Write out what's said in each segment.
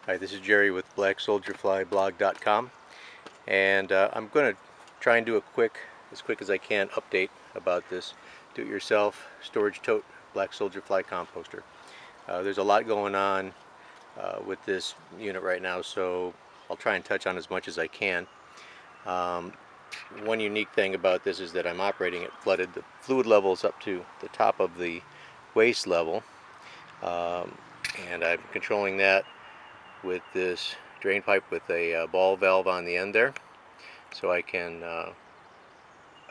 Hi, this is Jerry with BlackSoldierFlyBlog.com, and I'm going to try and do as quick as I can, update about this do-it-yourself storage tote Black Soldier Fly composter. There's a lot going on with this unit right now, so I'll try and touch on as much as I can. One unique thing about this is that I'm operating it flooded. The fluid level is up to the top of the waist level, and I'm controlling that with this drain pipe with a ball valve on the end there, so I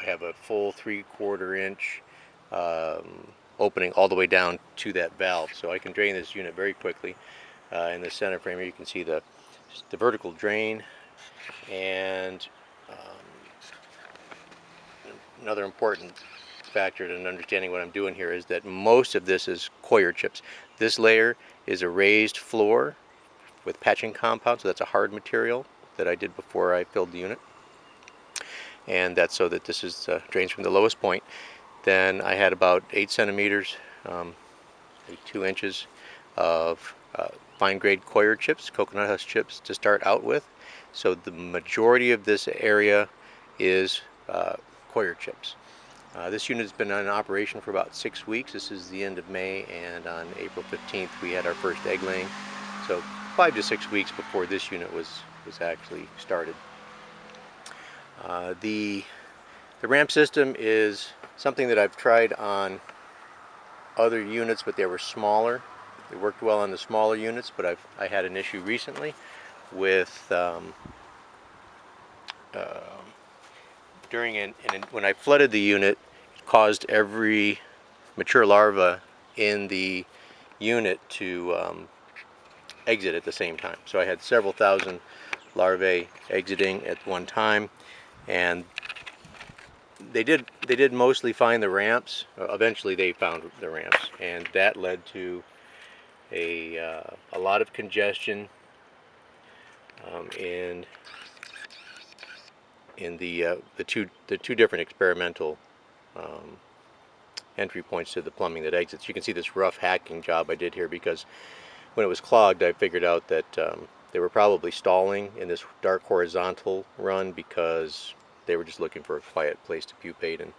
have a full 3/4 inch opening all the way down to that valve, so I can drain this unit very quickly. In the center frame here you can see the vertical drain, and another important factor in understanding what I'm doing here is that most of this is coir chips. This layer is a raised floor with patching compound, so that's a hard material that I did before I filled the unit, and that's so that this is drains from the lowest point. Then I had about 8 centimeters, 2 inches of fine grade coir chips, coconut husk chips, to start out with. So the majority of this area is coir chips. This unit has been in operation for about 6 weeks. This is the end of May, and on April 15th we had our first egg laying. So 5 to 6 weeks before this unit was actually started. The ramp system is something that I've tried on other units, but they were smaller. It worked well on the smaller units, but I had an issue recently with when I flooded the unit, it caused every mature larva in the unit to exit at the same time. So I had several thousand larvae exiting at one time, and they did mostly find the ramps. Eventually they found the ramps, and that led to a lot of congestion in the two different experimental entry points to the plumbing that exits. You can see this rough hacking job I did here, because when it was clogged I figured out that they were probably stalling in this dark horizontal run because they were just looking for a quiet place to pupate, and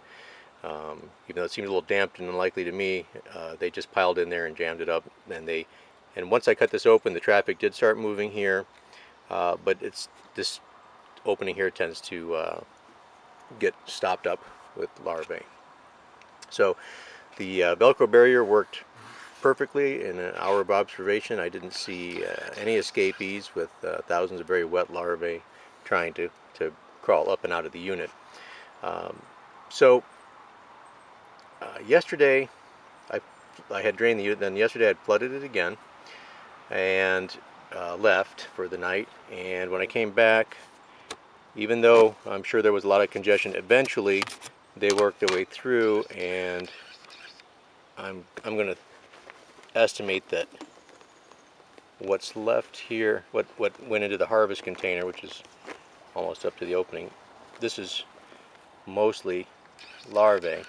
even though it seemed a little damp and unlikely to me, they just piled in there and jammed it up. And once I cut this open, the traffic did start moving here, but this opening here tends to get stopped up with larvae. So the Velcro barrier worked perfectly. In an hour of observation, I didn't see any escapees with thousands of very wet larvae trying to crawl up and out of the unit. Yesterday I had drained the unit, then yesterday I had flooded it again and left for the night, and when I came back, even though I'm sure there was a lot of congestion, eventually they worked their way through, and I'm going to estimate that what's left here, what went into the harvest container, which is almost up to the opening, this is mostly larvae.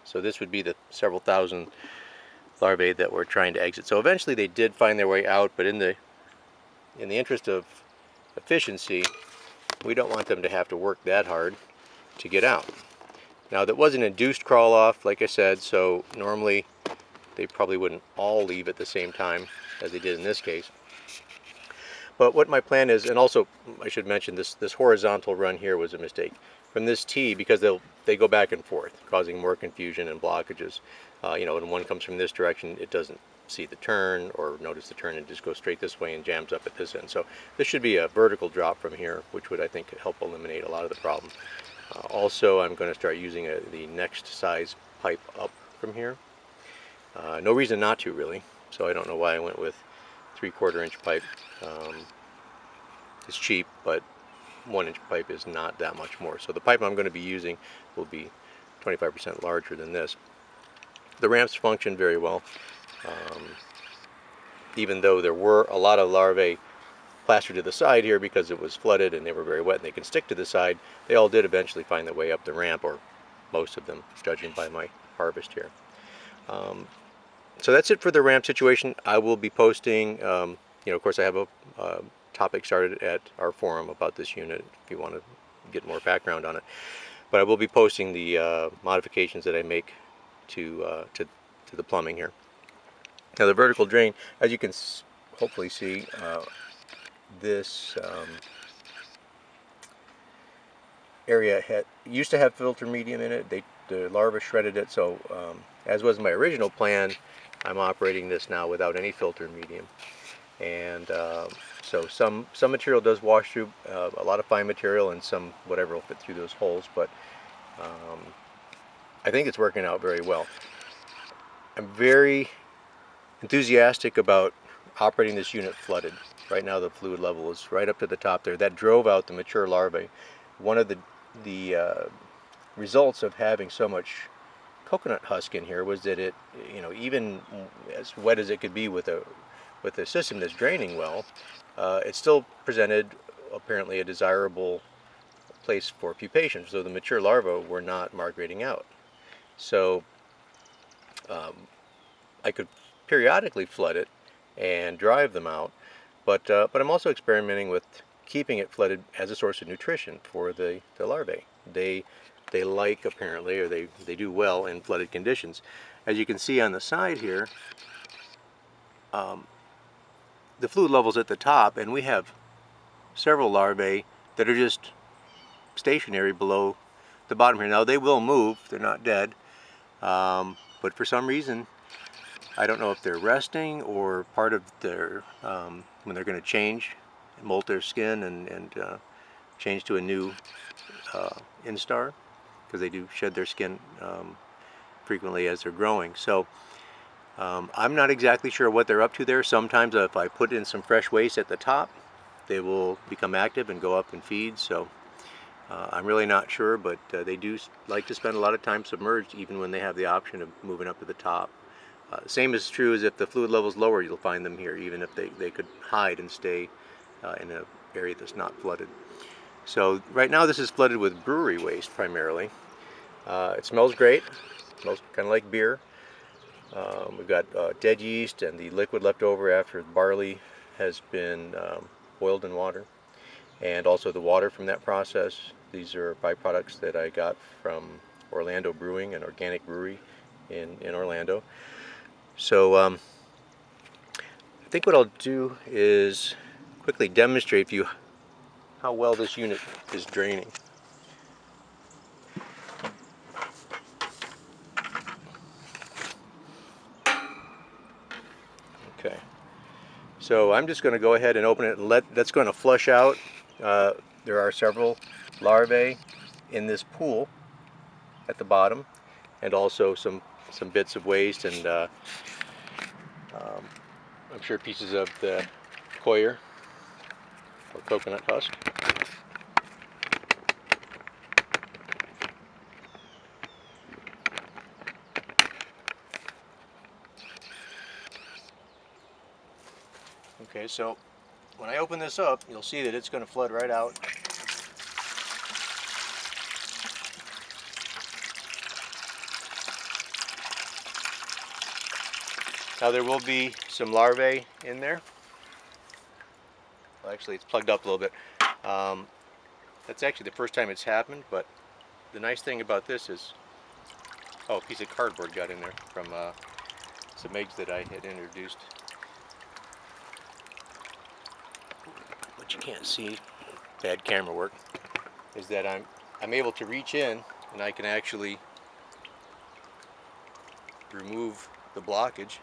So this would be the several thousand larvae that were trying to exit. So eventually they did find their way out, but in the interest of efficiency, we don't want them to have to work that hard to get out. Now, that was an induced crawl off, like I said, so normally they probably wouldn't all leave at the same time as they did in this case. But what my plan is, and also I should mention this horizontal run here was a mistake. From this tee, because they go back and forth, causing more confusion and blockages. You know, when one comes from this direction, it doesn't see the turn or notice the turn, and just goes straight this way and jams up at this end. So this should be a vertical drop from here, which would, I think, help eliminate a lot of the problem. Also, I'm going to start using the next size pipe up from here. No reason not to, really, so I don't know why I went with 3/4 inch pipe. It's cheap, but 1 inch pipe is not that much more. So the pipe I'm going to be using will be 25% larger than this. The ramps function very well. Even though there were a lot of larvae plastered to the side here because it was flooded and they were very wet and they can stick to the side, they all did eventually find their way up the ramp, or most of them, judging by my harvest here. So that's it for the ramp situation. I will be posting of course, I have a topic started at our forum about this unit if you want to get more background on it. But I will be posting the modifications that I make to the plumbing here. Now the vertical drain, as you can hopefully see, this area used to have filter medium in it. The larva shredded it, so as was my original plan, I'm operating this now without any filter medium. And so some material does wash through, a lot of fine material, and some whatever will fit through those holes, but I think it's working out very well. I'm very enthusiastic about operating this unit flooded. Right now the fluid level is right up to the top there. That drove out the mature larvae. One of the results of having so much coconut husk in here was that it, even as wet as it could be with a system that's draining well, it still presented apparently a desirable place for pupation. So the mature larvae were not migrating out. So I could periodically flood it and drive them out, but I'm also experimenting with keeping it flooded as a source of nutrition for the larvae. They like, apparently, or they do well in flooded conditions. As you can see on the side here, the fluid level's at the top, and we have several larvae that are just stationary below the bottom here. Now they will move, they're not dead, but for some reason, I don't know if they're resting or part of their, when they're going to change, molt their skin and change to a new instar, because they do shed their skin frequently as they're growing. So I'm not exactly sure what they're up to there. Sometimes if I put in some fresh waste at the top, they will become active and go up and feed. So I'm really not sure, but they do like to spend a lot of time submerged, even when they have the option of moving up to the top. Same is true as if the fluid level is lower, you'll find them here, even if they could hide and stay in an area that's not flooded. So right now this is flooded with brewery waste primarily. It smells great. It smells kind of like beer. We've got dead yeast and the liquid left over after the barley has been boiled in water, and also the water from that process. These are byproducts that I got from Orlando Brewing, an organic brewery in Orlando. So I think what I'll do is quickly demonstrate for you how well this unit is draining. Okay, so I'm just going to go ahead and open it and that's going to flush out. There are several larvae in this pool at the bottom, and also some bits of waste, and I'm sure pieces of the coir or coconut husk. Okay, so when I open this up, you'll see that it's going to flood right out. Now there will be some larvae in there. Well, actually it's plugged up a little bit. That's actually the first time it's happened, but the nice thing about this is, oh, a piece of cardboard got in there from some eggs that I had introduced. What you can't see, bad camera work, is that I'm able to reach in and I can actually remove the blockage.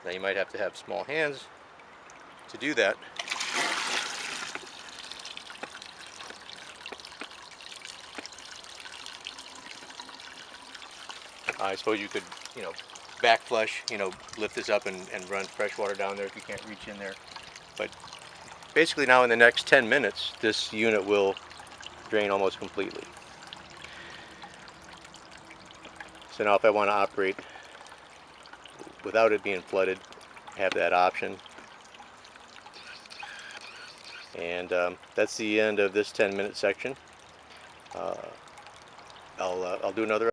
Now you might have to have small hands to do that. I suppose you could, back flush, lift this up and run fresh water down there if you can't reach in there. But basically now in the next 10 minutes, this unit will drain almost completely. So now if I want to operate without it being flooded, I have that option. And that's the end of this 10-minute section. I'll do another